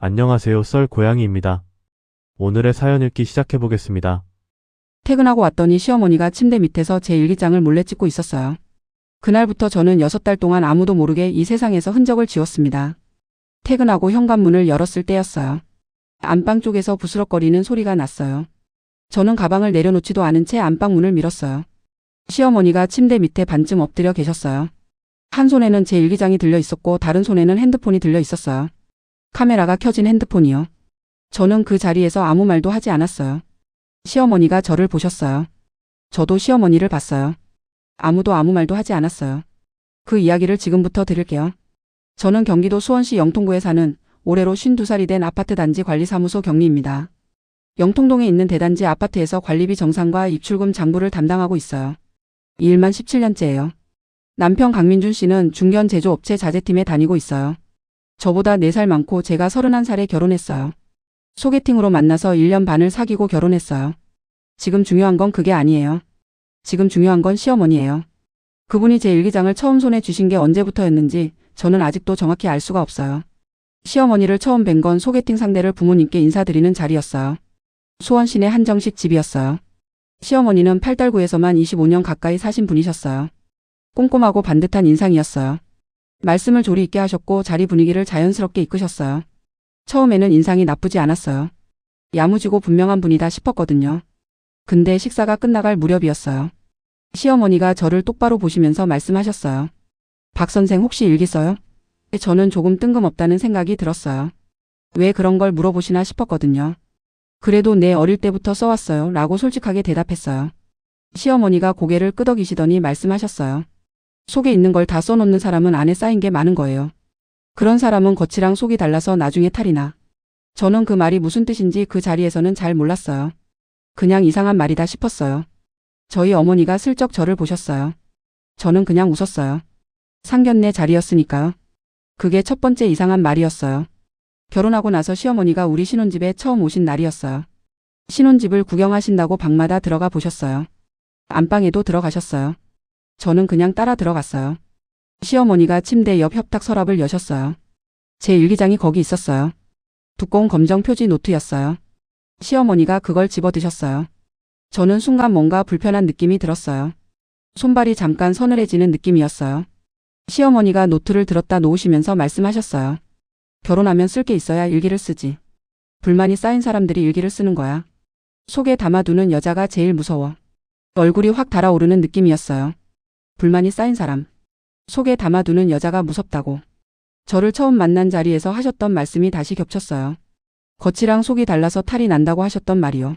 안녕하세요. 썰 고양이입니다. 오늘의 사연 읽기 시작해보겠습니다. 퇴근하고 왔더니 시어머니가 침대 밑에서 제 일기장을 몰래 찍고 있었어요. 그날부터 저는 6달 동안 아무도 모르게 이 세상에서 흔적을 지웠습니다. 퇴근하고 현관문을 열었을 때였어요. 안방 쪽에서 부스럭거리는 소리가 났어요. 저는 가방을 내려놓지도 않은 채 안방 문을 밀었어요. 시어머니가 침대 밑에 반쯤 엎드려 계셨어요. 한 손에는 제 일기장이 들려 있었고 다른 손에는 핸드폰이 들려 있었어요. 카메라가 켜진 핸드폰이요. 저는 그 자리에서 아무 말도 하지 않았어요. 시어머니가 저를 보셨어요. 저도 시어머니를 봤어요. 아무도 아무 말도 하지 않았어요. 그 이야기를 지금부터 들을게요. 저는 경기도 수원시 영통구에 사는 올해로 52살이 된 아파트 단지 관리사무소 경리입니다. 영통동에 있는 대단지 아파트에서 관리비 정산과 입출금 장부를 담당하고 있어요. 이 일만 17년째예요. 남편 강민준 씨는 중견 제조업체 자재팀에 다니고 있어요. 저보다 4살 많고 제가 31살에 결혼했어요. 소개팅으로 만나서 1년 반을 사귀고 결혼했어요. 지금 중요한 건 그게 아니에요. 지금 중요한 건 시어머니예요. 그분이 제 일기장을 처음 손에 쥐신 게 언제부터였는지 저는 아직도 정확히 알 수가 없어요. 시어머니를 처음 뵌 건 소개팅 상대를 부모님께 인사드리는 자리였어요. 수원 시내 한정식 집이었어요. 시어머니는 팔달구에서만 25년 가까이 사신 분이셨어요. 꼼꼼하고 반듯한 인상이었어요. 말씀을 조리 있게 하셨고 자리 분위기를 자연스럽게 이끄셨어요. 처음에는 인상이 나쁘지 않았어요. 야무지고 분명한 분이다 싶었거든요. 근데 식사가 끝나갈 무렵이었어요. 시어머니가 저를 똑바로 보시면서 말씀하셨어요. 박 선생 혹시 일기 써요? 저는 조금 뜬금없다는 생각이 들었어요. 왜 그런 걸 물어보시나 싶었거든요. 그래도 내 어릴 때부터 써왔어요 라고 솔직하게 대답했어요. 시어머니가 고개를 끄덕이시더니 말씀하셨어요. 속에 있는 걸 다 써놓는 사람은 안에 쌓인 게 많은 거예요. 그런 사람은 겉이랑 속이 달라서 나중에 탈이 나. 저는 그 말이 무슨 뜻인지 그 자리에서는 잘 몰랐어요. 그냥 이상한 말이다 싶었어요. 저희 어머니가 슬쩍 저를 보셨어요. 저는 그냥 웃었어요. 상견례 자리였으니까요. 그게 첫 번째 이상한 말이었어요. 결혼하고 나서 시어머니가 우리 신혼집에 처음 오신 날이었어요. 신혼집을 구경하신다고 방마다 들어가 보셨어요. 안방에도 들어가셨어요. 저는 그냥 따라 들어갔어요. 시어머니가 침대 옆 협탁 서랍을 여셨어요. 제 일기장이 거기 있었어요. 두꺼운 검정 표지 노트였어요. 시어머니가 그걸 집어드셨어요. 저는 순간 뭔가 불편한 느낌이 들었어요. 손발이 잠깐 서늘해지는 느낌이었어요. 시어머니가 노트를 들었다 놓으시면서 말씀하셨어요. 결혼하면 쓸 게 있어야 일기를 쓰지. 불만이 쌓인 사람들이 일기를 쓰는 거야. 속에 담아두는 여자가 제일 무서워. 얼굴이 확 달아오르는 느낌이었어요. 불만이 쌓인 사람. 속에 담아두는 여자가 무섭다고. 저를 처음 만난 자리에서 하셨던 말씀이 다시 겹쳤어요. 겉이랑 속이 달라서 탈이 난다고 하셨던 말이요.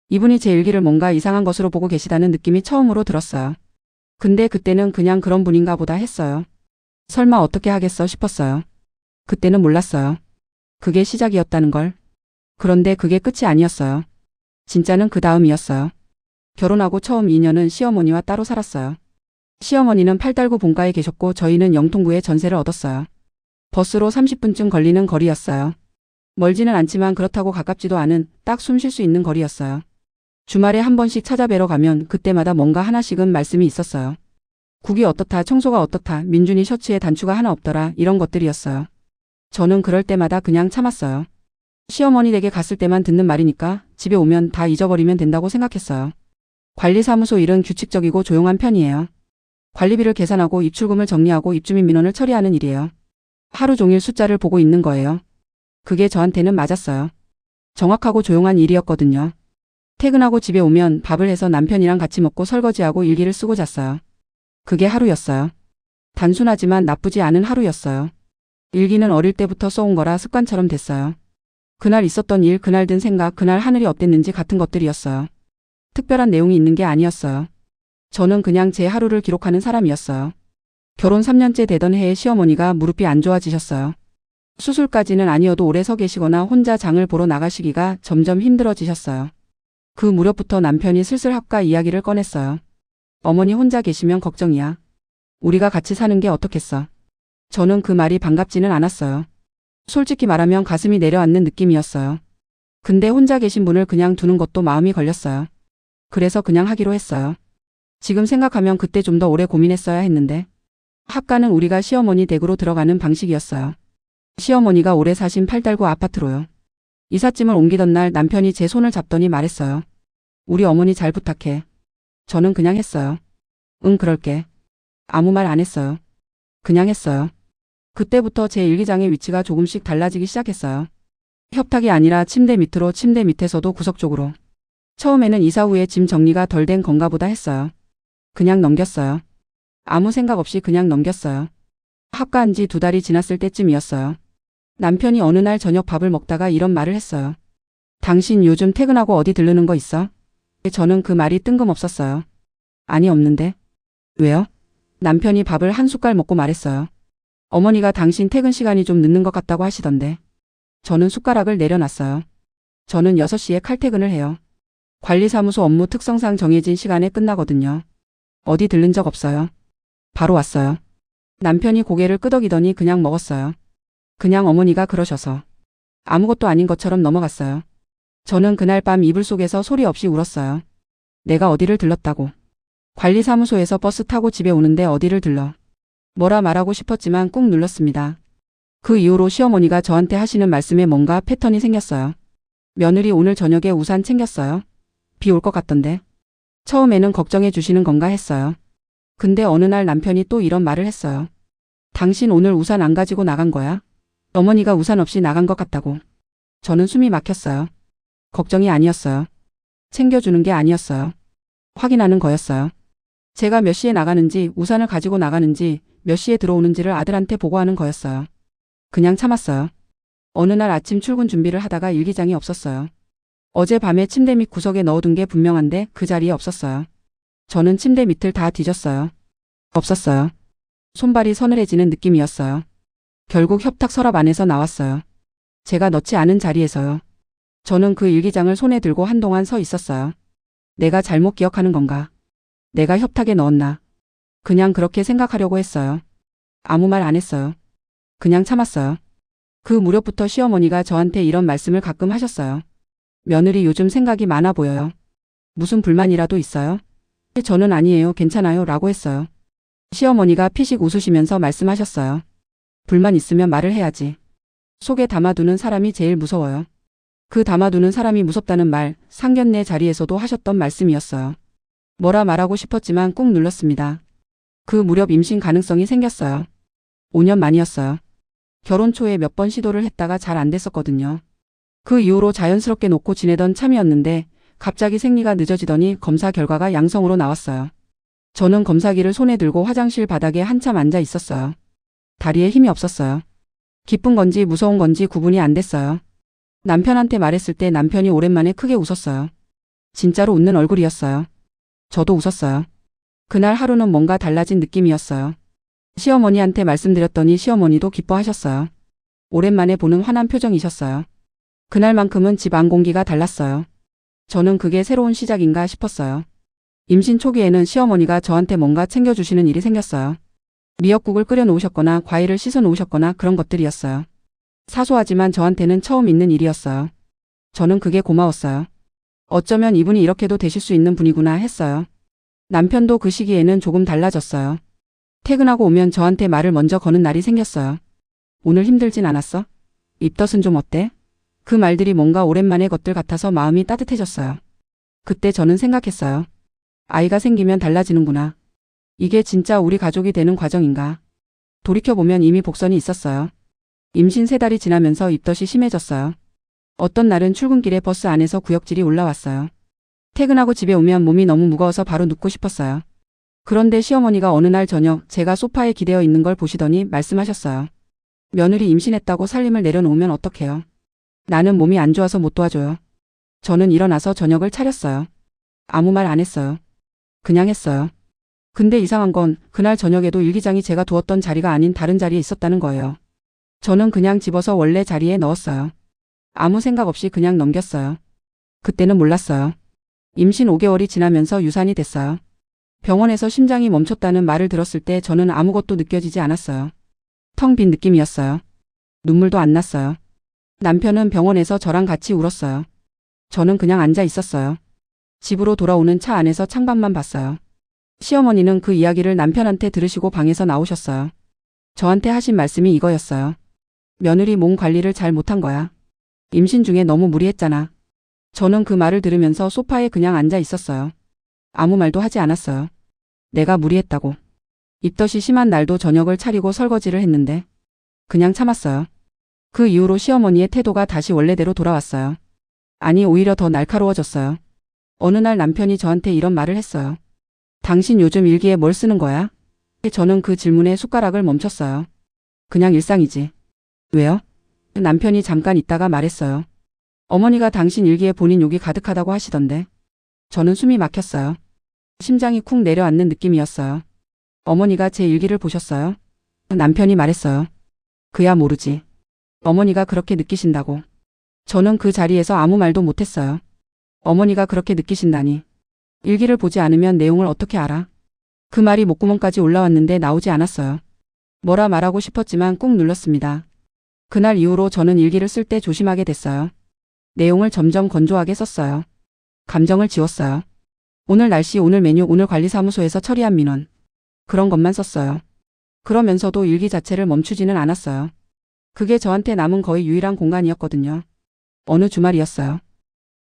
이분이 제 일기를 뭔가 이상한 것으로 보고 계시다는 느낌이 처음으로 들었어요. 근데 그때는 그냥 그런 분인가 보다 했어요. 설마 어떻게 하겠어 싶었어요. 그때는 몰랐어요. 그게 시작이었다는 걸. 그런데 그게 끝이 아니었어요. 진짜는 그 다음이었어요. 결혼하고 처음 2년은 시어머니와 따로 살았어요. 시어머니는 팔달구 본가에 계셨고 저희는 영통구에 전세를 얻었어요. 버스로 30분쯤 걸리는 거리였어요. 멀지는 않지만 그렇다고 가깝지도 않은 딱 숨 쉴 수 있는 거리였어요. 주말에 한 번씩 찾아뵈러 가면 그때마다 뭔가 하나씩은 말씀이 있었어요. 국이 어떻다, 청소가 어떻다, 민준이 셔츠에 단추가 하나 없더라 이런 것들이었어요. 저는 그럴 때마다 그냥 참았어요. 시어머니 댁에 갔을 때만 듣는 말이니까 집에 오면 다 잊어버리면 된다고 생각했어요. 관리사무소 일은 규칙적이고 조용한 편이에요. 관리비를 계산하고 입출금을 정리하고 입주민 민원을 처리하는 일이에요. 하루 종일 숫자를 보고 있는 거예요. 그게 저한테는 맞았어요. 정확하고 조용한 일이었거든요. 퇴근하고 집에 오면 밥을 해서 남편이랑 같이 먹고 설거지하고 일기를 쓰고 잤어요. 그게 하루였어요. 단순하지만 나쁘지 않은 하루였어요. 일기는 어릴 때부터 써온 거라 습관처럼 됐어요. 그날 있었던 일, 그날 든 생각, 그날 하늘이 어땠는지 같은 것들이었어요. 특별한 내용이 있는 게 아니었어요. 저는 그냥 제 하루를 기록하는 사람이었어요. 결혼 3년째 되던 해에 시어머니가 무릎이 안 좋아지셨어요. 수술까지는 아니어도 오래 서 계시거나 혼자 장을 보러 나가시기가 점점 힘들어지셨어요. 그 무렵부터 남편이 슬슬 합가 이야기를 꺼냈어요. 어머니 혼자 계시면 걱정이야. 우리가 같이 사는 게 어떻겠어. 저는 그 말이 반갑지는 않았어요. 솔직히 말하면 가슴이 내려앉는 느낌이었어요. 근데 혼자 계신 분을 그냥 두는 것도 마음이 걸렸어요. 그래서 그냥 하기로 했어요. 지금 생각하면 그때 좀 더 오래 고민했어야 했는데. 합가는 우리가 시어머니 댁으로 들어가는 방식이었어요. 시어머니가 오래 사신 팔달구 아파트로요. 이삿짐을 옮기던 날 남편이 제 손을 잡더니 말했어요. 우리 어머니 잘 부탁해. 저는 그냥 했어요. 응, 그럴게. 아무 말 안 했어요. 그냥 했어요. 그때부터 제 일기장의 위치가 조금씩 달라지기 시작했어요. 협탁이 아니라 침대 밑으로, 침대 밑에서도 구석 쪽으로. 처음에는 이사 후에 짐 정리가 덜 된 건가 보다 했어요. 그냥 넘겼어요. 아무 생각 없이 그냥 넘겼어요. 합가한 지 2달이 지났을 때쯤이었어요. 남편이 어느 날 저녁 밥을 먹다가 이런 말을 했어요. 당신 요즘 퇴근하고 어디 들르는 거 있어? 저는 그 말이 뜬금없었어요. 아니, 없는데. 왜요? 남편이 밥을 한 숟갈 먹고 말했어요. 어머니가 당신 퇴근 시간이 좀 늦는 것 같다고 하시던데. 저는 숟가락을 내려놨어요. 저는 6시에 칼퇴근을 해요. 관리사무소 업무 특성상 정해진 시간에 끝나거든요. 어디 들른 적 없어요. 바로 왔어요. 남편이 고개를 끄덕이더니 그냥 먹었어요. 그냥 어머니가 그러셔서. 아무것도 아닌 것처럼 넘어갔어요. 저는 그날 밤 이불 속에서 소리 없이 울었어요. 내가 어디를 들렀다고. 관리사무소에서 버스 타고 집에 오는데 어디를 들러. 뭐라 말하고 싶었지만 꾹 눌렀습니다. 그 이후로 시어머니가 저한테 하시는 말씀에 뭔가 패턴이 생겼어요. 며느리 오늘 저녁에 우산 챙겼어요? 비 올 것 같던데. 처음에는 걱정해 주시는 건가 했어요. 근데 어느 날 남편이 또 이런 말을 했어요. 당신 오늘 우산 안 가지고 나간 거야? 어머니가 우산 없이 나간 것 같다고. 저는 숨이 막혔어요. 걱정이 아니었어요. 챙겨주는 게 아니었어요. 확인하는 거였어요. 제가 몇 시에 나가는지, 우산을 가지고 나가는지, 몇 시에 들어오는지를 아들한테 보고하는 거였어요. 그냥 참았어요. 어느 날 아침 출근 준비를 하다가 일기장이 없었어요. 어젯밤에 침대 밑 구석에 넣어둔 게 분명한데 그 자리에 없었어요. 저는 침대 밑을 다 뒤졌어요. 없었어요. 손발이 서늘해지는 느낌이었어요. 결국 협탁 서랍 안에서 나왔어요. 제가 넣지 않은 자리에서요. 저는 그 일기장을 손에 들고 한동안 서 있었어요. 내가 잘못 기억하는 건가? 내가 협탁에 넣었나? 그냥 그렇게 생각하려고 했어요. 아무 말 안 했어요. 그냥 참았어요. 그 무렵부터 시어머니가 저한테 이런 말씀을 가끔 하셨어요. 며느리 요즘 생각이 많아 보여요. 무슨 불만이라도 있어요? 저는 아니에요, 괜찮아요 라고 했어요. 시어머니가 피식 웃으시면서 말씀하셨어요. 불만 있으면 말을 해야지. 속에 담아두는 사람이 제일 무서워요. 그 담아두는 사람이 무섭다는 말, 상견례 자리에서도 하셨던 말씀이었어요. 뭐라 말하고 싶었지만 꾹 눌렀습니다. 그 무렵 임신 가능성이 생겼어요. 5년 만이었어요. 결혼 초에 몇 번 시도를 했다가 잘 안 됐었거든요. 그 이후로 자연스럽게 놓고 지내던 참이었는데 갑자기 생리가 늦어지더니 검사 결과가 양성으로 나왔어요. 저는 검사기를 손에 들고 화장실 바닥에 한참 앉아 있었어요. 다리에 힘이 없었어요. 기쁜 건지 무서운 건지 구분이 안 됐어요. 남편한테 말했을 때 남편이 오랜만에 크게 웃었어요. 진짜로 웃는 얼굴이었어요. 저도 웃었어요. 그날 하루는 뭔가 달라진 느낌이었어요. 시어머니한테 말씀드렸더니 시어머니도 기뻐하셨어요. 오랜만에 보는 환한 표정이셨어요. 그날만큼은 집 안 공기가 달랐어요. 저는 그게 새로운 시작인가 싶었어요. 임신 초기에는 시어머니가 저한테 뭔가 챙겨주시는 일이 생겼어요. 미역국을 끓여 놓으셨거나 과일을 씻어 놓으셨거나 그런 것들이었어요. 사소하지만 저한테는 처음 있는 일이었어요. 저는 그게 고마웠어요. 어쩌면 이분이 이렇게도 되실 수 있는 분이구나 했어요. 남편도 그 시기에는 조금 달라졌어요. 퇴근하고 오면 저한테 말을 먼저 거는 날이 생겼어요. 오늘 힘들진 않았어? 입덧은 좀 어때? 그 말들이 뭔가 오랜만의 것들 같아서 마음이 따뜻해졌어요. 그때 저는 생각했어요. 아이가 생기면 달라지는구나. 이게 진짜 우리 가족이 되는 과정인가. 돌이켜보면 이미 복선이 있었어요. 임신 3달이 지나면서 입덧이 심해졌어요. 어떤 날은 출근길에 버스 안에서 구역질이 올라왔어요. 퇴근하고 집에 오면 몸이 너무 무거워서 바로 눕고 싶었어요. 그런데 시어머니가 어느 날 저녁 제가 소파에 기대어 있는 걸 보시더니 말씀하셨어요. 며느리 임신했다고 살림을 내려놓으면 어떡해요? 나는 몸이 안 좋아서 못 도와줘요. 저는 일어나서 저녁을 차렸어요. 아무 말 안 했어요. 그냥 했어요. 근데 이상한 건 그날 저녁에도 일기장이 제가 두었던 자리가 아닌 다른 자리에 있었다는 거예요. 저는 그냥 집어서 원래 자리에 넣었어요. 아무 생각 없이 그냥 넘겼어요. 그때는 몰랐어요. 임신 5개월이 지나면서 유산이 됐어요. 병원에서 심장이 멈췄다는 말을 들었을 때 저는 아무것도 느껴지지 않았어요. 텅 빈 느낌이었어요. 눈물도 안 났어요. 남편은 병원에서 저랑 같이 울었어요. 저는 그냥 앉아 있었어요. 집으로 돌아오는 차 안에서 창밖만 봤어요. 시어머니는 그 이야기를 남편한테 들으시고 방에서 나오셨어요. 저한테 하신 말씀이 이거였어요. 며느리 몸 관리를 잘 못한 거야. 임신 중에 너무 무리했잖아. 저는 그 말을 들으면서 소파에 그냥 앉아 있었어요. 아무 말도 하지 않았어요. 내가 무리했다고. 입덧이 심한 날도 저녁을 차리고 설거지를 했는데 그냥 참았어요. 그 이후로 시어머니의 태도가 다시 원래대로 돌아왔어요. 아니, 오히려 더 날카로워졌어요. 어느 날 남편이 저한테 이런 말을 했어요. 당신 요즘 일기에 뭘 쓰는 거야? 저는 그 질문에 숟가락을 멈췄어요. 그냥 일상이지. 왜요? 남편이 잠깐 있다가 말했어요. 어머니가 당신 일기에 본인 욕이 가득하다고 하시던데. 저는 숨이 막혔어요. 심장이 쿵 내려앉는 느낌이었어요. 어머니가 제 일기를 보셨어요? 남편이 말했어요. 그야 모르지. 어머니가 그렇게 느끼신다고. 저는 그 자리에서 아무 말도 못했어요. 어머니가 그렇게 느끼신다니. 일기를 보지 않으면 내용을 어떻게 알아? 그 말이 목구멍까지 올라왔는데 나오지 않았어요. 뭐라 말하고 싶었지만 꾹 눌렀습니다. 그날 이후로 저는 일기를 쓸 때 조심하게 됐어요. 내용을 점점 건조하게 썼어요. 감정을 지웠어요. 오늘 날씨, 오늘 메뉴, 오늘 관리사무소에서 처리한 민원. 그런 것만 썼어요. 그러면서도 일기 자체를 멈추지는 않았어요. 그게 저한테 남은 거의 유일한 공간이었거든요. 어느 주말이었어요.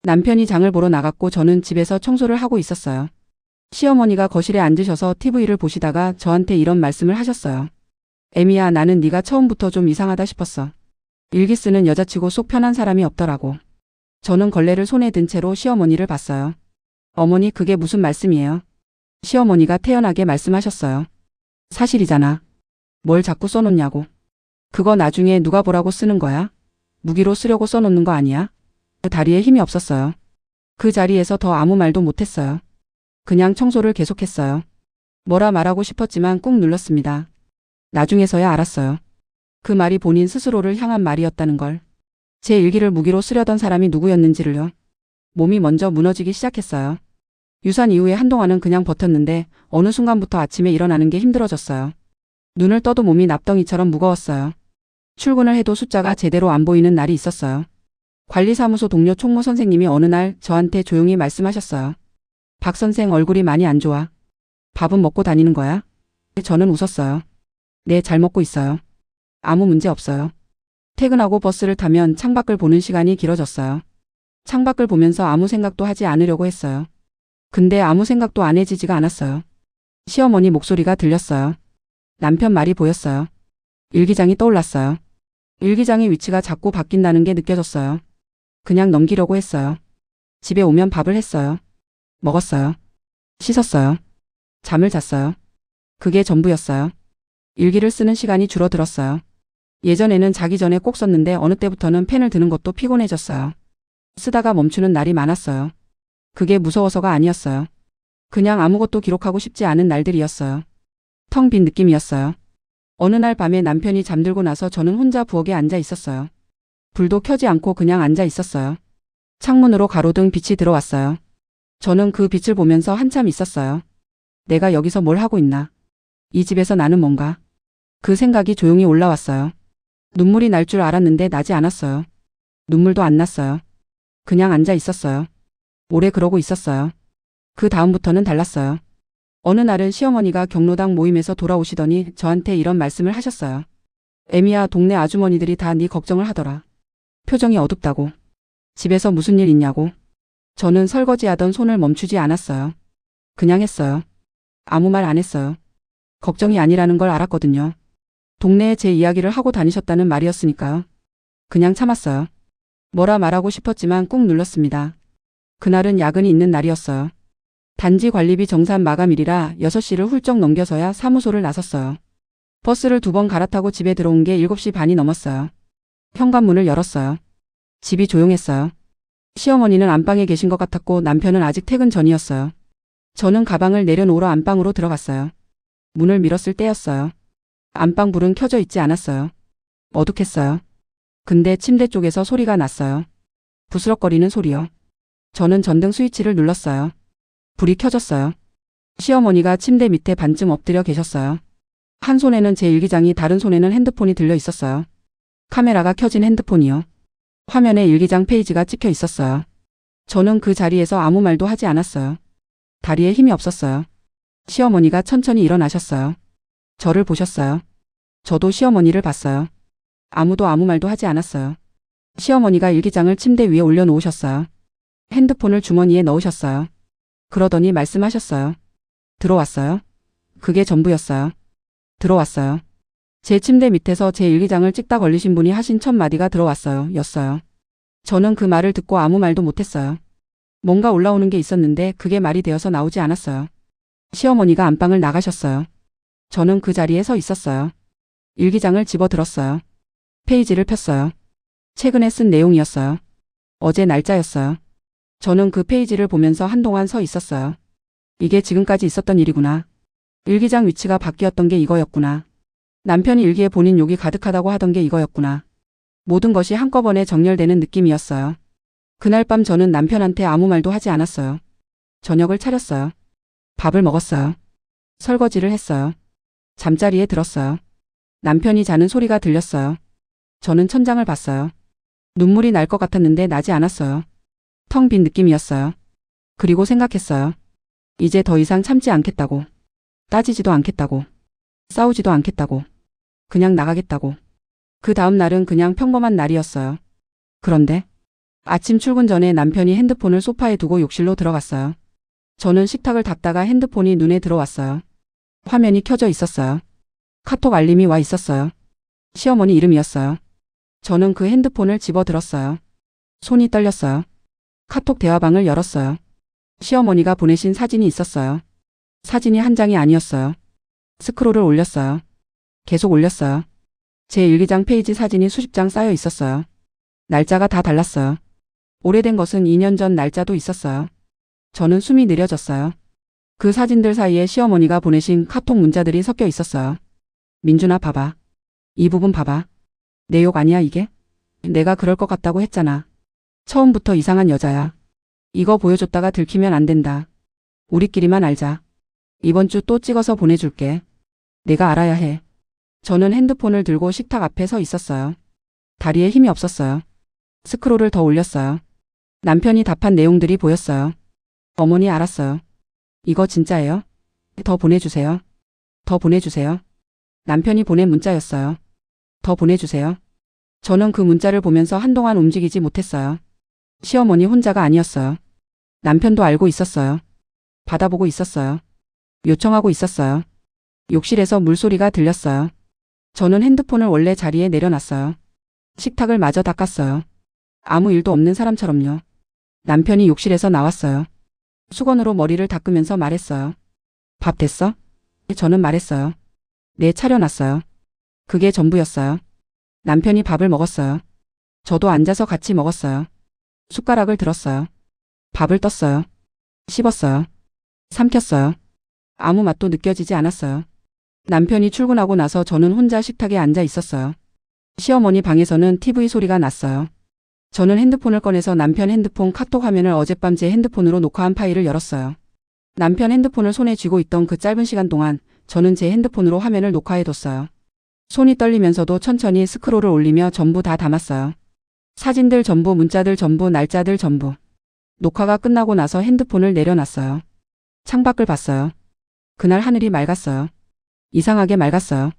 남편이 장을 보러 나갔고 저는 집에서 청소를 하고 있었어요. 시어머니가 거실에 앉으셔서 TV를 보시다가 저한테 이런 말씀을 하셨어요. 애미야, 나는 네가 처음부터 좀 이상하다 싶었어. 일기 쓰는 여자치고 속 편한 사람이 없더라고. 저는 걸레를 손에 든 채로 시어머니를 봤어요. 어머니, 그게 무슨 말씀이에요? 시어머니가 태연하게 말씀하셨어요. 사실이잖아. 뭘 자꾸 써놓냐고. 그거 나중에 누가 보라고 쓰는 거야? 무기로 쓰려고 써놓는 거 아니야? 다리에 힘이 없었어요. 그 자리에서 더 아무 말도 못했어요. 그냥 청소를 계속했어요. 뭐라 말하고 싶었지만 꾹 눌렀습니다. 나중에서야 알았어요. 그 말이 본인 스스로를 향한 말이었다는 걸. 제 일기를 무기로 쓰려던 사람이 누구였는지를요. 몸이 먼저 무너지기 시작했어요. 유산 이후에 한동안은 그냥 버텼는데 어느 순간부터 아침에 일어나는 게 힘들어졌어요. 눈을 떠도 몸이 납덩이처럼 무거웠어요. 출근을 해도 숫자가 제대로 안 보이는 날이 있었어요. 관리사무소 동료 총무 선생님이 어느 날 저한테 조용히 말씀하셨어요. 박 선생, 얼굴이 많이 안 좋아. 밥은 먹고 다니는 거야? 저는 웃었어요. 네, 잘 먹고 있어요. 아무 문제 없어요. 퇴근하고 버스를 타면 창밖을 보는 시간이 길어졌어요. 창밖을 보면서 아무 생각도 하지 않으려고 했어요. 근데 아무 생각도 안 해지지가 않았어요. 시어머니 목소리가 들렸어요. 남편 말이 보였어요. 일기장이 떠올랐어요. 일기장의 위치가 자꾸 바뀐다는 게 느껴졌어요. 그냥 넘기려고 했어요. 집에 오면 밥을 했어요. 먹었어요. 씻었어요. 잠을 잤어요. 그게 전부였어요. 일기를 쓰는 시간이 줄어들었어요. 예전에는 자기 전에 꼭 썼는데 어느 때부터는 펜을 드는 것도 피곤해졌어요. 쓰다가 멈추는 날이 많았어요. 그게 무서워서가 아니었어요. 그냥 아무것도 기록하고 싶지 않은 날들이었어요. 텅 빈 느낌이었어요. 어느 날 밤에 남편이 잠들고 나서 저는 혼자 부엌에 앉아 있었어요. 불도 켜지 않고 그냥 앉아 있었어요. 창문으로 가로등 빛이 들어왔어요. 저는 그 빛을 보면서 한참 있었어요. 내가 여기서 뭘 하고 있나? 이 집에서 나는 뭔가? 그 생각이 조용히 올라왔어요. 눈물이 날 줄 알았는데 나지 않았어요. 눈물도 안 났어요. 그냥 앉아 있었어요. 오래 그러고 있었어요. 그 다음부터는 달랐어요. 어느 날은 시어머니가 경로당 모임에서 돌아오시더니 저한테 이런 말씀을 하셨어요. 애미야, 동네 아주머니들이 다 네 걱정을 하더라. 표정이 어둡다고. 집에서 무슨 일 있냐고. 저는 설거지하던 손을 멈추지 않았어요. 그냥 했어요. 아무 말 안 했어요. 걱정이 아니라는 걸 알았거든요. 동네에 제 이야기를 하고 다니셨다는 말이었으니까요. 그냥 참았어요. 뭐라 말하고 싶었지만 꾹 눌렀습니다. 그날은 야근이 있는 날이었어요. 단지 관리비 정산 마감일이라 6시를 훌쩍 넘겨서야 사무소를 나섰어요. 버스를 2번 갈아타고 집에 들어온 게 7시 반이 넘었어요. 현관문을 열었어요. 집이 조용했어요. 시어머니는 안방에 계신 것 같았고 남편은 아직 퇴근 전이었어요. 저는 가방을 내려놓으러 안방으로 들어갔어요. 문을 밀었을 때였어요. 안방 불은 켜져 있지 않았어요. 어둑했어요. 근데 침대 쪽에서 소리가 났어요. 부스럭거리는 소리요. 저는 전등 스위치를 눌렀어요. 불이 켜졌어요. 시어머니가 침대 밑에 반쯤 엎드려 계셨어요. 한 손에는 제 일기장이, 다른 손에는 핸드폰이 들려 있었어요. 카메라가 켜진 핸드폰이요. 화면에 일기장 페이지가 찍혀 있었어요. 저는 그 자리에서 아무 말도 하지 않았어요. 다리에 힘이 없었어요. 시어머니가 천천히 일어나셨어요. 저를 보셨어요. 저도 시어머니를 봤어요. 아무도 아무 말도 하지 않았어요. 시어머니가 일기장을 침대 위에 올려놓으셨어요. 핸드폰을 주머니에 넣으셨어요. 그러더니 말씀하셨어요. 들어왔어요? 그게 전부였어요. 들어왔어요. 제 침대 밑에서 제 일기장을 찍다 걸리신 분이 하신 첫 마디가 들어왔어요. 였어요. 저는 그 말을 듣고 아무 말도 못했어요. 뭔가 올라오는 게 있었는데 그게 말이 되어서 나오지 않았어요. 시어머니가 안방을 나가셨어요. 저는 그 자리에 서 있었어요. 일기장을 집어들었어요. 페이지를 폈어요. 최근에 쓴 내용이었어요. 어제 날짜였어요. 저는 그 페이지를 보면서 한동안 서 있었어요. 이게 지금까지 있었던 일이구나. 일기장 위치가 바뀌었던 게 이거였구나. 남편이 일기에 본인 욕이 가득하다고 하던 게 이거였구나. 모든 것이 한꺼번에 정렬되는 느낌이었어요. 그날 밤 저는 남편한테 아무 말도 하지 않았어요. 저녁을 차렸어요. 밥을 먹었어요. 설거지를 했어요. 잠자리에 들었어요. 남편이 자는 소리가 들렸어요. 저는 천장을 봤어요. 눈물이 날 것 같았는데 나지 않았어요. 텅 빈 느낌이었어요. 그리고 생각했어요. 이제 더 이상 참지 않겠다고. 따지지도 않겠다고. 싸우지도 않겠다고. 그냥 나가겠다고. 그 다음 날은 그냥 평범한 날이었어요. 그런데 아침 출근 전에 남편이 핸드폰을 소파에 두고 욕실로 들어갔어요. 저는 식탁을 닦다가 핸드폰이 눈에 들어왔어요. 화면이 켜져 있었어요. 카톡 알림이 와 있었어요. 시어머니 이름이었어요. 저는 그 핸드폰을 집어들었어요. 손이 떨렸어요. 카톡 대화방을 열었어요. 시어머니가 보내신 사진이 있었어요. 사진이 한 장이 아니었어요. 스크롤을 올렸어요. 계속 올렸어요. 제 일기장 페이지 사진이 수십 장 쌓여 있었어요. 날짜가 다 달랐어요. 오래된 것은 2년 전 날짜도 있었어요. 저는 숨이 느려졌어요. 그 사진들 사이에 시어머니가 보내신 카톡 문자들이 섞여 있었어요. 민준아 봐봐. 이 부분 봐봐. 내 욕 아니야 이게? 내가 그럴 것 같다고 했잖아. 처음부터 이상한 여자야. 이거 보여줬다가 들키면 안 된다. 우리끼리만 알자. 이번 주 또 찍어서 보내줄게. 내가 알아야 해. 저는 핸드폰을 들고 식탁 앞에 서 있었어요. 다리에 힘이 없었어요. 스크롤을 더 올렸어요. 남편이 답한 내용들이 보였어요. 어머니 알았어요. 이거 진짜예요? 더 보내주세요. 더 보내주세요. 남편이 보낸 문자였어요. 더 보내주세요. 저는 그 문자를 보면서 한동안 움직이지 못했어요. 시어머니 혼자가 아니었어요. 남편도 알고 있었어요. 받아보고 있었어요. 요청하고 있었어요. 욕실에서 물소리가 들렸어요. 저는 핸드폰을 원래 자리에 내려놨어요. 식탁을 마저 닦았어요. 아무 일도 없는 사람처럼요. 남편이 욕실에서 나왔어요. 수건으로 머리를 닦으면서 말했어요. 밥 됐어? 저는 말했어요. 네, 차려놨어요. 그게 전부였어요. 남편이 밥을 먹었어요. 저도 앉아서 같이 먹었어요. 숟가락을 들었어요. 밥을 떴어요. 씹었어요. 삼켰어요. 아무 맛도 느껴지지 않았어요. 남편이 출근하고 나서 저는 혼자 식탁에 앉아 있었어요. 시어머니 방에서는 TV 소리가 났어요. 저는 핸드폰을 꺼내서 남편 핸드폰 카톡 화면을 어젯밤 제 핸드폰으로 녹화한 파일을 열었어요. 남편 핸드폰을 손에 쥐고 있던 그 짧은 시간 동안 저는 제 핸드폰으로 화면을 녹화해뒀어요. 손이 떨리면서도 천천히 스크롤을 올리며 전부 다 담았어요. 사진들 전부, 문자들 전부, 날짜들 전부. 녹화가 끝나고 나서 핸드폰을 내려놨어요. 창밖을 봤어요. 그날 하늘이 맑았어요. 이상하게 맑았어요.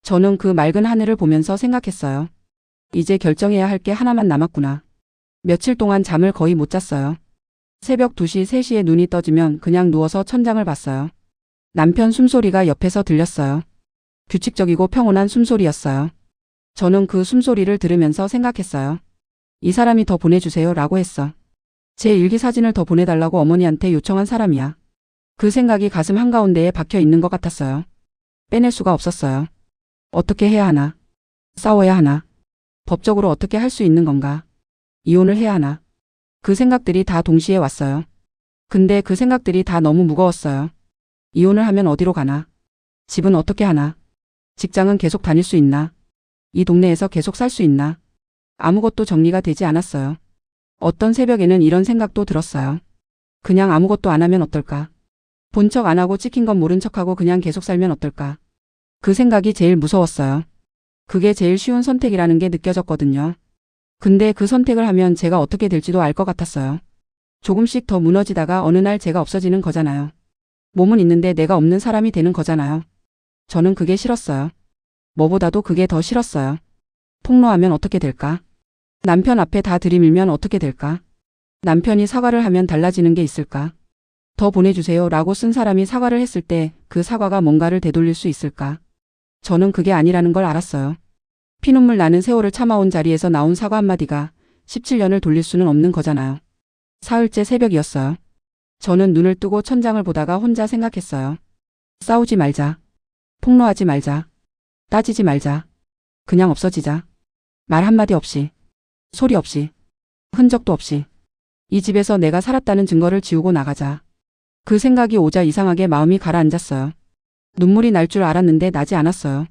저는 그 맑은 하늘을 보면서 생각했어요. 이제 결정해야 할 게 하나만 남았구나. 며칠 동안 잠을 거의 못 잤어요. 새벽 2시, 3시에 눈이 떠지면 그냥 누워서 천장을 봤어요. 남편 숨소리가 옆에서 들렸어요. 규칙적이고 평온한 숨소리였어요. 저는 그 숨소리를 들으면서 생각했어요. 이 사람이 더 보내주세요 라고 했어. 제 일기 사진을 더 보내달라고 어머니한테 요청한 사람이야. 그 생각이 가슴 한가운데에 박혀 있는 것 같았어요. 빼낼 수가 없었어요. 어떻게 해야 하나? 싸워야 하나? 법적으로 어떻게 할 수 있는 건가? 이혼을 해야 하나? 그 생각들이 다 동시에 왔어요. 근데 그 생각들이 다 너무 무거웠어요. 이혼을 하면 어디로 가나? 집은 어떻게 하나? 직장은 계속 다닐 수 있나? 이 동네에서 계속 살 수 있나? 아무것도 정리가 되지 않았어요. 어떤 새벽에는 이런 생각도 들었어요. 그냥 아무것도 안 하면 어떨까? 본 척 안 하고 찍힌 건 모른 척하고 그냥 계속 살면 어떨까? 그 생각이 제일 무서웠어요. 그게 제일 쉬운 선택이라는 게 느껴졌거든요. 근데 그 선택을 하면 제가 어떻게 될지도 알 것 같았어요. 조금씩 더 무너지다가 어느 날 제가 없어지는 거잖아요. 몸은 있는데 내가 없는 사람이 되는 거잖아요. 저는 그게 싫었어요. 뭐보다도 그게 더 싫었어요. 폭로하면 어떻게 될까? 남편 앞에 다 들이밀면 어떻게 될까? 남편이 사과를 하면 달라지는 게 있을까? 더 보내주세요 라고 쓴 사람이 사과를 했을 때 그 사과가 뭔가를 되돌릴 수 있을까? 저는 그게 아니라는 걸 알았어요. 피눈물 나는 세월을 참아온 자리에서 나온 사과 한마디가 17년을 돌릴 수는 없는 거잖아요. 사흘째 새벽이었어요. 저는 눈을 뜨고 천장을 보다가 혼자 생각했어요. 싸우지 말자. 폭로하지 말자. 따지지 말자. 그냥 없어지자. 말 한마디 없이. 소리 없이. 흔적도 없이. 이 집에서 내가 살았다는 증거를 지우고 나가자. 그 생각이 오자 이상하게 마음이 가라앉았어요. 눈물이 날 줄 알았는데 나지 않았어요.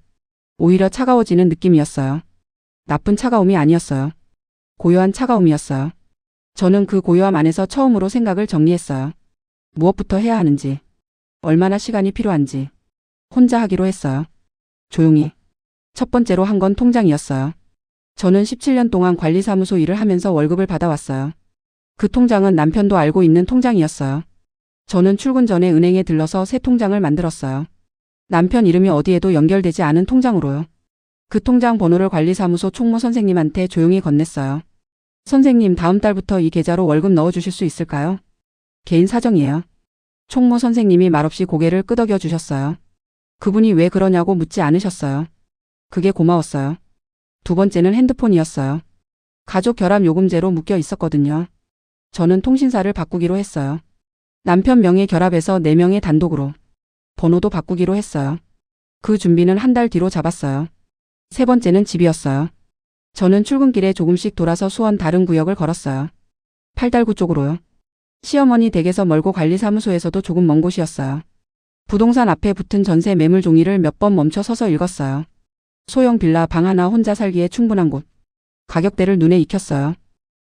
오히려 차가워지는 느낌이었어요. 나쁜 차가움이 아니었어요. 고요한 차가움이었어요. 저는 그 고요함 안에서 처음으로 생각을 정리했어요. 무엇부터 해야 하는지, 얼마나 시간이 필요한지, 혼자 하기로 했어요. 조용히. 첫 번째로 한 건 통장이었어요. 저는 17년 동안 관리사무소 일을 하면서 월급을 받아왔어요. 그 통장은 남편도 알고 있는 통장이었어요. 저는 출근 전에 은행에 들러서 새 통장을 만들었어요. 남편 이름이 어디에도 연결되지 않은 통장으로요. 그 통장 번호를 관리사무소 총무 선생님한테 조용히 건넸어요. 선생님, 다음 달부터 이 계좌로 월급 넣어주실 수 있을까요? 개인 사정이에요. 총무 선생님이 말없이 고개를 끄덕여 주셨어요. 그분이 왜 그러냐고 묻지 않으셨어요. 그게 고마웠어요. 두 번째는 핸드폰이었어요. 가족 결합 요금제로 묶여 있었거든요. 저는 통신사를 바꾸기로 했어요. 남편 명의 결합해서 4명의 단독으로. 번호도 바꾸기로 했어요. 그 준비는 한 달 뒤로 잡았어요. 세 번째는 집이었어요. 저는 출근길에 조금씩 돌아서 수원 다른 구역을 걸었어요. 팔달구 쪽으로요. 시어머니 댁에서 멀고 관리사무소에서도 조금 먼 곳이었어요. 부동산 앞에 붙은 전세 매물 종이를 몇 번 멈춰 서서 읽었어요. 소형 빌라 방 하나 혼자 살기에 충분한 곳. 가격대를 눈에 익혔어요.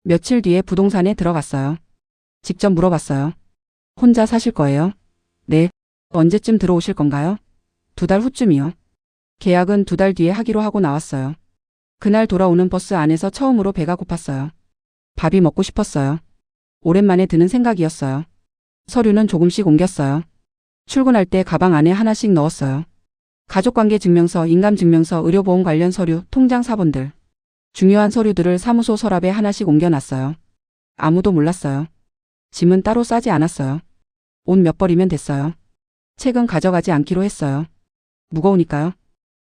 며칠 뒤에 부동산에 들어갔어요. 직접 물어봤어요. 혼자 사실 거예요? 네. 언제쯤 들어오실 건가요? 2달 후쯤이요. 계약은 2달 뒤에 하기로 하고 나왔어요. 그날 돌아오는 버스 안에서 처음으로 배가 고팠어요. 밥이 먹고 싶었어요. 오랜만에 드는 생각이었어요. 서류는 조금씩 옮겼어요. 출근할 때 가방 안에 하나씩 넣었어요. 가족관계 증명서, 인감증명서, 의료보험 관련 서류, 통장 사본들. 중요한 서류들을 사무소 서랍에 하나씩 옮겨놨어요. 아무도 몰랐어요. 짐은 따로 싸지 않았어요. 옷 몇 벌이면 됐어요. 책은 가져가지 않기로 했어요. 무거우니까요.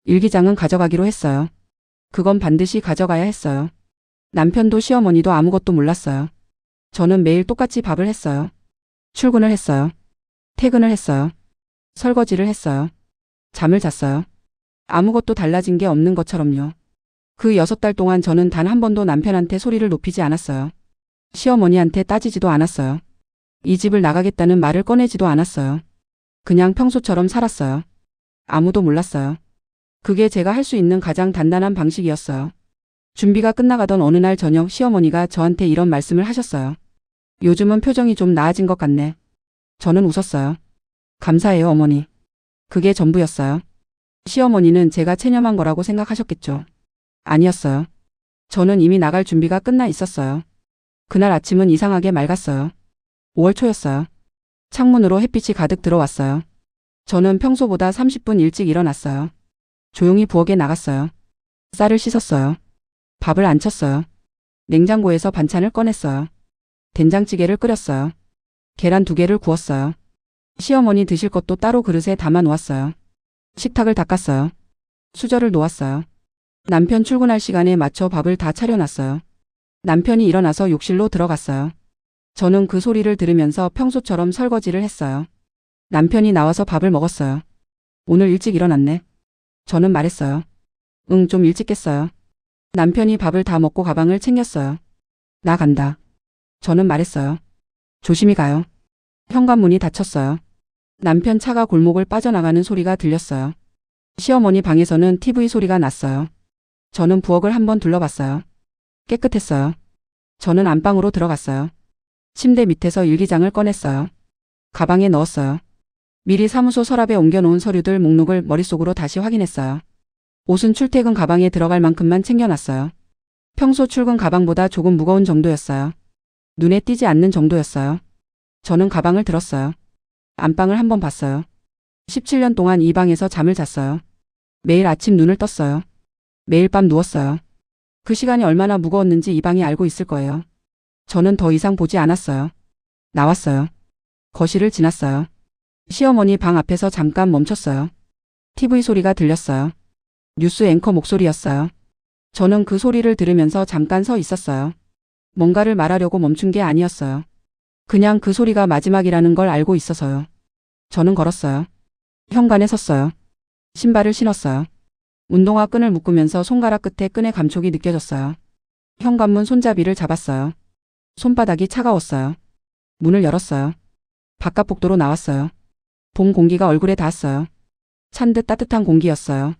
일기장은 가져가기로 했어요. 그건 반드시 가져가야 했어요. 남편도 시어머니도 아무것도 몰랐어요. 저는 매일 똑같이 밥을 했어요. 출근을 했어요. 퇴근을 했어요. 설거지를 했어요. 잠을 잤어요. 아무것도 달라진 게 없는 것처럼요. 그 6달 동안 저는 단 한 번도 남편한테 소리를 높이지 않았어요. 시어머니한테 따지지도 않았어요. 이 집을 나가겠다는 말을 꺼내지도 않았어요. 그냥 평소처럼 살았어요. 아무도 몰랐어요. 그게 제가 할 수 있는 가장 단단한 방식이었어요. 준비가 끝나가던 어느 날 저녁 시어머니가 저한테 이런 말씀을 하셨어요. 요즘은 표정이 좀 나아진 것 같네. 저는 웃었어요. 감사해요, 어머니. 그게 전부였어요. 시어머니는 제가 체념한 거라고 생각하셨겠죠. 아니었어요. 저는 이미 나갈 준비가 끝나 있었어요. 그날 아침은 이상하게 맑았어요. 5월 초였어요. 창문으로 햇빛이 가득 들어왔어요. 저는 평소보다 30분 일찍 일어났어요. 조용히 부엌에 나갔어요. 쌀을 씻었어요. 밥을 안 쳤어요. 냉장고에서 반찬을 꺼냈어요. 된장찌개를 끓였어요. 계란 2개를 구웠어요. 시어머니 드실 것도 따로 그릇에 담아 놓았어요. 식탁을 닦았어요. 수저를 놓았어요. 남편 출근할 시간에 맞춰 밥을 다 차려놨어요. 남편이 일어나서 욕실로 들어갔어요. 저는 그 소리를 들으면서 평소처럼 설거지를 했어요. 남편이 나와서 밥을 먹었어요. 오늘 일찍 일어났네. 저는 말했어요. 응, 좀 일찍 깼어요. 남편이 밥을 다 먹고 가방을 챙겼어요. 나 간다. 저는 말했어요. 조심히 가요. 현관문이 닫혔어요. 남편 차가 골목을 빠져나가는 소리가 들렸어요. 시어머니 방에서는 TV 소리가 났어요. 저는 부엌을 한번 둘러봤어요. 깨끗했어요. 저는 안방으로 들어갔어요. 침대 밑에서 일기장을 꺼냈어요. 가방에 넣었어요. 미리 사무소 서랍에 옮겨놓은 서류들 목록을 머릿속으로 다시 확인했어요. 옷은 출퇴근 가방에 들어갈 만큼만 챙겨놨어요. 평소 출근 가방보다 조금 무거운 정도였어요. 눈에 띄지 않는 정도였어요. 저는 가방을 들었어요. 안방을 한번 봤어요. 17년 동안 이 방에서 잠을 잤어요. 매일 아침 눈을 떴어요. 매일 밤 누웠어요. 그 시간이 얼마나 무거웠는지 이 방이 알고 있을 거예요. 저는 더 이상 보지 않았어요. 나왔어요. 거실을 지났어요. 시어머니 방 앞에서 잠깐 멈췄어요. TV 소리가 들렸어요. 뉴스 앵커 목소리였어요. 저는 그 소리를 들으면서 잠깐 서 있었어요. 뭔가를 말하려고 멈춘 게 아니었어요. 그냥 그 소리가 마지막이라는 걸 알고 있어서요. 저는 걸었어요. 현관에 섰어요. 신발을 신었어요. 운동화 끈을 묶으면서 손가락 끝에 끈의 감촉이 느껴졌어요. 현관문 손잡이를 잡았어요. 손바닥이 차가웠어요. 문을 열었어요. 바깥 복도로 나왔어요. 봄 공기가 얼굴에 닿았어요. 찬 듯 따뜻한 공기였어요.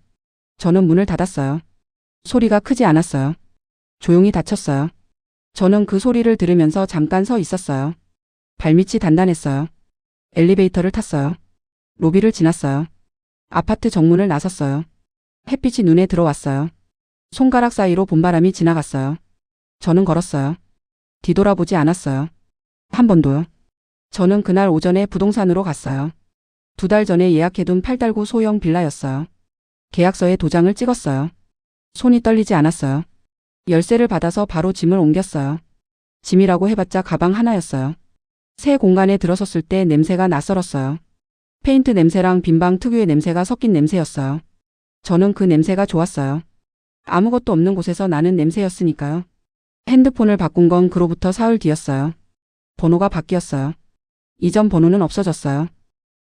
저는 문을 닫았어요. 소리가 크지 않았어요. 조용히 닫혔어요. 저는 그 소리를 들으면서 잠깐 서 있었어요. 발밑이 단단했어요. 엘리베이터를 탔어요. 로비를 지났어요. 아파트 정문을 나섰어요. 햇빛이 눈에 들어왔어요. 손가락 사이로 봄바람이 지나갔어요. 저는 걸었어요. 뒤돌아보지 않았어요. 한 번도요. 저는 그날 오전에 부동산으로 갔어요. 2달 전에 예약해둔 8달구 소형 빌라였어요. 계약서에 도장을 찍었어요. 손이 떨리지 않았어요. 열쇠를 받아서 바로 짐을 옮겼어요. 짐이라고 해봤자 가방 하나였어요. 새 공간에 들어섰을 때 냄새가 낯설었어요. 페인트 냄새랑 빈방 특유의 냄새가 섞인 냄새였어요. 저는 그 냄새가 좋았어요. 아무것도 없는 곳에서 나는 냄새였으니까요. 핸드폰을 바꾼 건 그로부터 사흘 뒤였어요. 번호가 바뀌었어요. 이전 번호는 없어졌어요.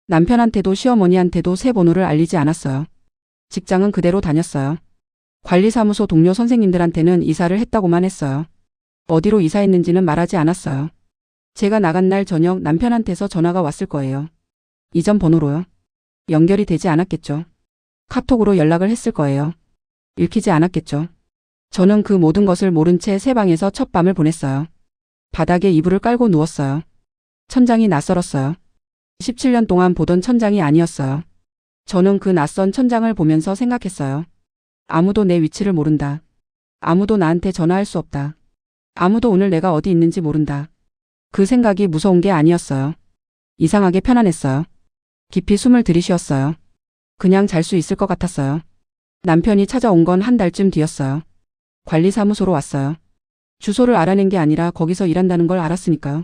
남편한테도 시어머니한테도 새 번호를 알리지 않았어요. 직장은 그대로 다녔어요. 관리사무소 동료 선생님들한테는 이사를 했다고만 했어요. 어디로 이사했는지는 말하지 않았어요. 제가 나간 날 저녁 남편한테서 전화가 왔을 거예요. 이전 번호로요. 연결이 되지 않았겠죠. 카톡으로 연락을 했을 거예요. 읽히지 않았겠죠. 저는 그 모든 것을 모른 채 새 방에서 첫 밤을 보냈어요. 바닥에 이불을 깔고 누웠어요. 천장이 낯설었어요. 17년 동안 보던 천장이 아니었어요. 저는 그 낯선 천장을 보면서 생각했어요. 아무도 내 위치를 모른다. 아무도 나한테 전화할 수 없다. 아무도 오늘 내가 어디 있는지 모른다. 그 생각이 무서운 게 아니었어요. 이상하게 편안했어요. 깊이 숨을 들이쉬었어요. 그냥 잘 수 있을 것 같았어요. 남편이 찾아온 건 한 달쯤 뒤였어요. 관리사무소로 왔어요. 주소를 알아낸 게 아니라 거기서 일한다는 걸 알았으니까요.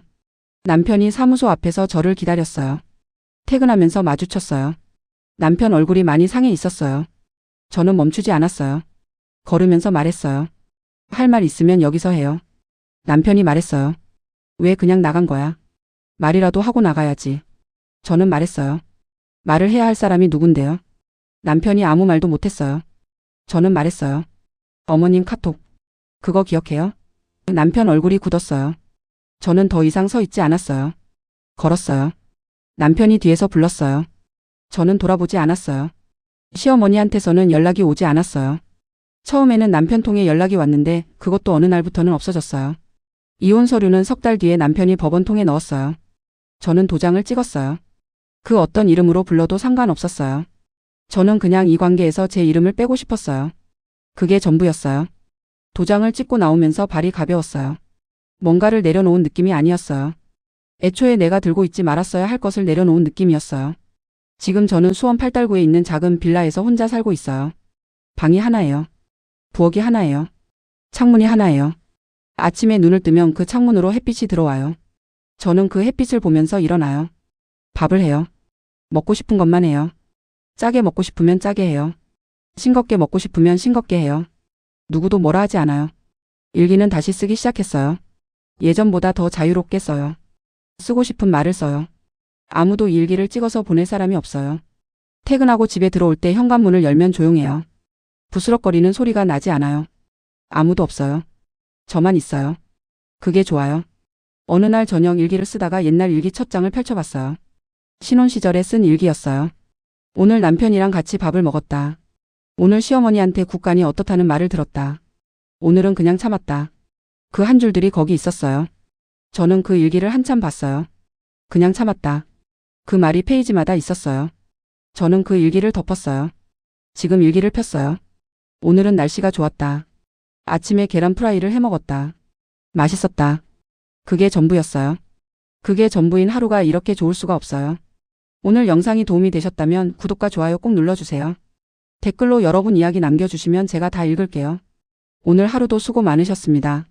남편이 사무소 앞에서 저를 기다렸어요. 퇴근하면서 마주쳤어요. 남편 얼굴이 많이 상해 있었어요. 저는 멈추지 않았어요. 걸으면서 말했어요. 할 말 있으면 여기서 해요. 남편이 말했어요. 왜 그냥 나간 거야? 말이라도 하고 나가야지. 저는 말했어요. 말을 해야 할 사람이 누군데요? 남편이 아무 말도 못했어요. 저는 말했어요. 어머님 카톡. 그거 기억해요? 남편 얼굴이 굳었어요. 저는 더 이상 서 있지 않았어요. 걸었어요. 남편이 뒤에서 불렀어요. 저는 돌아보지 않았어요. 시어머니한테서는 연락이 오지 않았어요. 처음에는 남편 통해 연락이 왔는데 그것도 어느 날부터는 없어졌어요. 이혼 서류는 3달 뒤에 남편이 법원 통에 넣었어요. 저는 도장을 찍었어요. 그 어떤 이름으로 불러도 상관없었어요. 저는 그냥 이 관계에서 제 이름을 빼고 싶었어요. 그게 전부였어요. 도장을 찍고 나오면서 발이 가벼웠어요. 뭔가를 내려놓은 느낌이 아니었어요. 애초에 내가 들고 있지 말았어야 할 것을 내려놓은 느낌이었어요. 지금 저는 수원 8달구에 있는 작은 빌라에서 혼자 살고 있어요. 방이 하나예요. 부엌이 하나예요. 창문이 하나예요. 아침에 눈을 뜨면 그 창문으로 햇빛이 들어와요. 저는 그 햇빛을 보면서 일어나요. 밥을 해요. 먹고 싶은 것만 해요. 짜게 먹고 싶으면 짜게 해요. 싱겁게 먹고 싶으면 싱겁게 해요. 누구도 뭐라 하지 않아요. 일기는 다시 쓰기 시작했어요. 예전보다 더 자유롭게 써요. 쓰고 싶은 말을 써요. 아무도 일기를 찍어서 보낼 사람이 없어요. 퇴근하고 집에 들어올 때 현관문을 열면 조용해요. 부스럭거리는 소리가 나지 않아요. 아무도 없어요. 저만 있어요. 그게 좋아요. 어느 날 저녁 일기를 쓰다가 옛날 일기 첫 장을 펼쳐봤어요. 신혼 시절에 쓴 일기였어요. 오늘 남편이랑 같이 밥을 먹었다. 오늘 시어머니한테 국간이 어떻다는 말을 들었다. 오늘은 그냥 참았다. 그 한 줄들이 거기 있었어요. 저는 그 일기를 한참 봤어요. 그냥 참았다. 그 말이 페이지마다 있었어요. 저는 그 일기를 덮었어요. 지금 일기를 폈어요. 오늘은 날씨가 좋았다. 아침에 계란 프라이를 해먹었다. 맛있었다. 그게 전부였어요. 그게 전부인 하루가 이렇게 좋을 수가 없어요. 오늘 영상이 도움이 되셨다면 구독과 좋아요 꼭 눌러주세요. 댓글로 여러분 이야기 남겨주시면 제가 다 읽을게요. 오늘 하루도 수고 많으셨습니다.